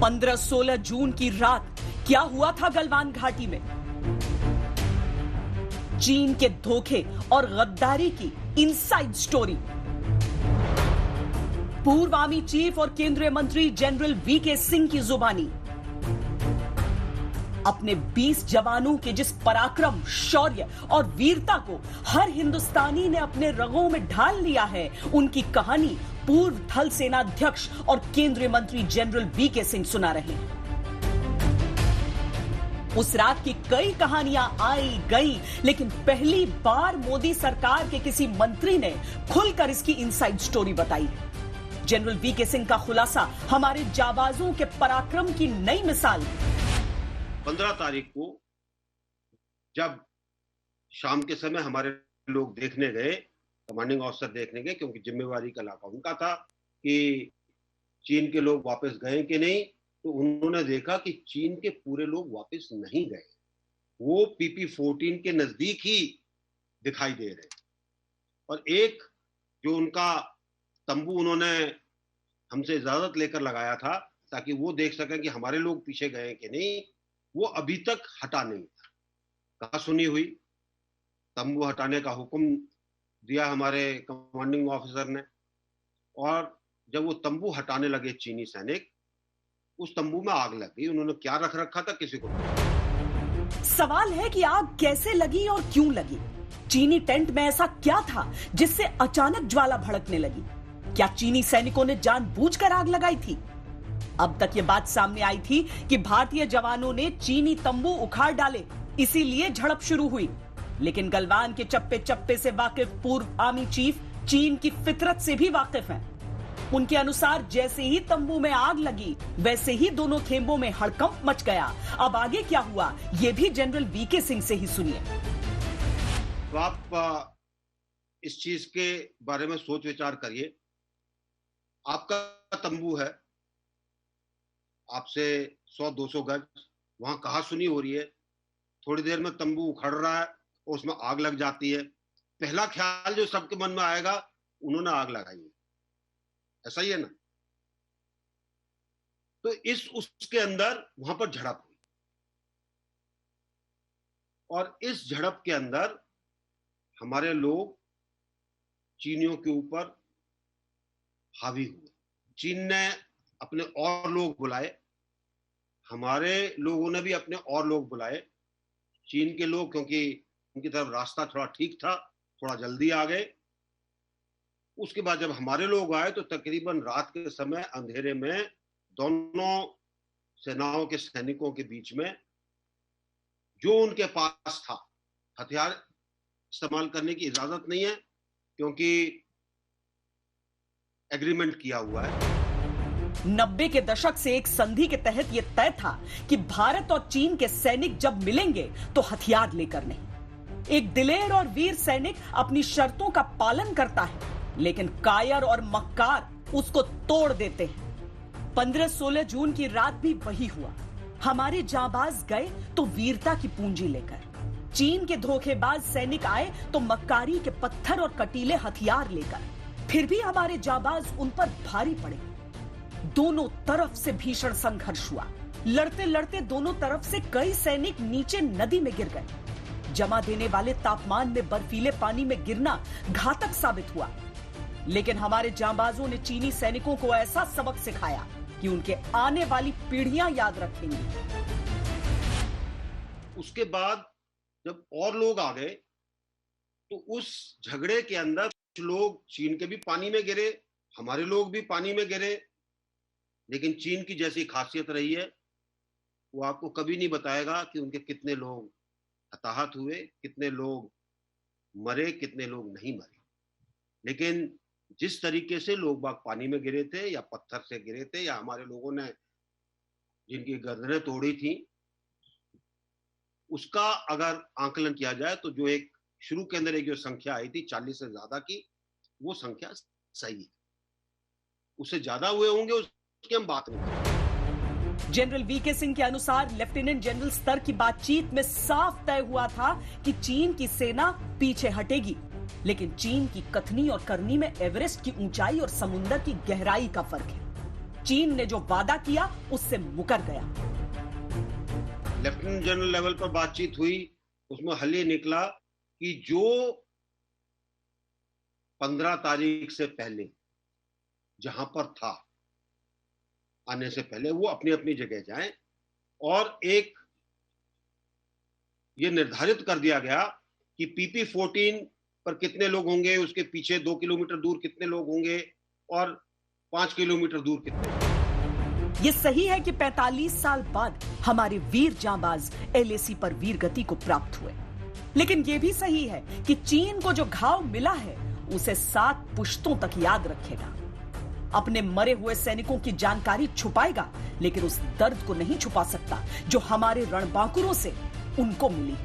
15-16 जून की रात क्या हुआ था गलवान घाटी में? चीन के धोखे और गद्दारी की इनसाइड स्टोरी। पूर्व आर्मी चीफ और केंद्रीय मंत्री जनरल वीके सिंह की जुबानी। अपने 20 जवानों के जिस पराक्रम, शौर्य और वीरता को हर हिंदुस्तानी ने अपने रगों में ढाल लिया है, उनकी कहानी पूर्व थल सेनाध्यक्ष और केंद्रीय मंत्री जनरल वीके सिंह सुना रहे हैं। उस रात की कई कहानियां आई गई, लेकिन पहली बार मोदी सरकार के किसी मंत्री ने खुलकर इसकी इनसाइड स्टोरी बताई है। जनरल वीके सिंह का खुलासा हमारे जाबाजों के पराक्रम की नई मिसाल। 15 तारीख को जब शाम के समय हमारे लोग देखने गए, कमांडिंग ऑफिसर देखने गए, क्योंकि जिम्मेवारी का इलाका उनका था कि चीन के लोग वापस गए कि नहीं, तो उन्होंने देखा कि चीन के पूरे लोग वापस नहीं गए। वो PP-14 के नजदीक ही दिखाई दे रहे। और एक जो उनका तंबू उन्होंने हमसे इजाजत लेकर लगाया था ताकि वो देख सकें कि हमारे लोग पीछे गए कि नहीं, वो अभी तक हटा नहीं था। कहा सुनी हुई, तंबू हटाने का हुक्म दिया हमारे कमांडिंग ऑफिसर ने, और जब वो तंबू हटाने लगे चीनी सैनिक, उस तंबू में आग लग गई। उन्होंने क्या रख रखा था किसी को नहीं। सवाल है कि आग कैसे लगी और क्यों लगी? चीनी टेंट में ऐसा क्या था जिससे अचानक ज्वाला भड़कने लगी? क्या चीनी सैनिकों ने जानबूझकर आग लगाई थी? अब तक ये बात सामने आई थी कि भारतीय जवानों ने चीनी तंबू उखाड़ डाले, इसीलिए झड़प शुरू हुई। लेकिन गलवान के चप्पे चप्पे से वाकिफ पूर्व आर्मी चीफ चीन की फितरत से भी वाकिफ हैं। उनके अनुसार जैसे ही तंबू में आग लगी, वैसे ही दोनों खेमों में हड़कंप मच गया। अब आगे क्या हुआ, ये भी जनरल वीके सिंह से ही सुनिए। तो आप इस चीज के बारे में सोच विचार करिए। आपका तंबू है, आपसे 100-200 गज, वहां कहा सुनी हो रही है, थोड़ी देर में तंबू उखड़ रहा है और उसमें आग लग जाती है। पहला ख्याल जो सबके मन में आएगा, उन्होंने आग लगाई है, ऐसा ही है ना? तो उसके अंदर वहां पर झड़प हुई, और इस झड़प के अंदर हमारे लोग चीनियों के ऊपर हावी हुए। चीन ने अपने और लोग बुलाए, हमारे लोगों ने भी अपने और लोग बुलाए। चीन के लोग, क्योंकि उनकी तरफ रास्ता थोड़ा ठीक था, थोड़ा जल्दी आ गए। उसके बाद जब हमारे लोग आए तो तकरीबन रात के समय अंधेरे में दोनों सेनाओं के सैनिकों के बीच में जो उनके पास था, हथियार इस्तेमाल करने की इजाजत नहीं है क्योंकि एग्रीमेंट किया हुआ है। 90 के दशक से एक संधि के तहत यह तय था कि भारत और चीन के सैनिक जब मिलेंगे तो हथियार लेकर नहीं। एक दिलेर और वीर सैनिक अपनी शर्तों का पालन करता है, लेकिन कायर और मक्कार उसको तोड़ देते हैं। 15-16 जून की रात भी वही हुआ। हमारे जांबाज गए तो वीरता की पूंजी लेकर, चीन के धोखेबाज सैनिक आए तो मक्कारी के पत्थर और कटीले हथियार लेकर। फिर भी हमारे जांबाज उन पर भारी पड़े। दोनों तरफ से भीषण संघर्ष हुआ। लड़ते लड़ते दोनों तरफ से कई सैनिक नीचे नदी में गिर गए। जमा देने वाले तापमान में बर्फीले पानी में गिरना घातक साबित हुआ, लेकिन हमारे जांबाजों ने चीनी सैनिकों को ऐसा सबक सिखाया कि उनके आने वाली पीढ़ियां याद रखेंगी। उसके बाद जब और लोग आ गए तो उस झगड़े के अंदर कुछ लोग चीन के भी पानी में गिरे, हमारे लोग भी पानी में गिरे। लेकिन चीन की जैसी खासियत रही है, वो आपको कभी नहीं बताएगा कि उनके कितने लोग हताहत हुए, कितने लोग मरे, कितने लोग नहीं मरे। लेकिन जिस तरीके से लोग बाग पानी में गिरे थे या पत्थर से गिरे थे या हमारे लोगों ने जिनकी गर्दनें तोड़ी थी, उसका अगर आंकलन किया जाए तो जो एक शुरू के अंदर एक जो संख्या आई थी 40 से ज्यादा की, वो संख्या सही है। उससे ज्यादा हुए होंगे उसकी हम बात नहीं करें। जनरल वीके सिंह के अनुसार लेफ्टिनेंट जनरल स्तर की बातचीत में साफ तय हुआ था कि चीन की सेना पीछे हटेगी, लेकिन चीन की कथनी और करनी में एवरेस्ट की ऊंचाई और समुद्र की गहराई का फर्क है। चीन ने जो वादा किया उससे मुकर गया। लेफ्टिनेंट जनरल लेवल पर बातचीत हुई, उसमें हल ये निकला कि जो 15 तारीख से पहले जहां पर था, आने से पहले वो अपनी अपनी जगह जाएं, और एक ये निर्धारित कर दिया गया कि PP-14 पर कितने लोग होंगे, उसके पीछे 2 किलोमीटर दूर कितने लोग होंगे और 5 किलोमीटर दूर कितने। ये सही है कि 45 साल बाद हमारे वीर जांबाज LAC पर वीर गति को प्राप्त हुए, लेकिन यह भी सही है कि चीन को जो घाव मिला है उसे 7 पुश्तों तक याद रखेगा। अपने मरे हुए सैनिकों की जानकारी छुपाएगा, लेकिन उस दर्द को नहीं छुपा सकता जो हमारे रणबांकुरों से उनको मिली।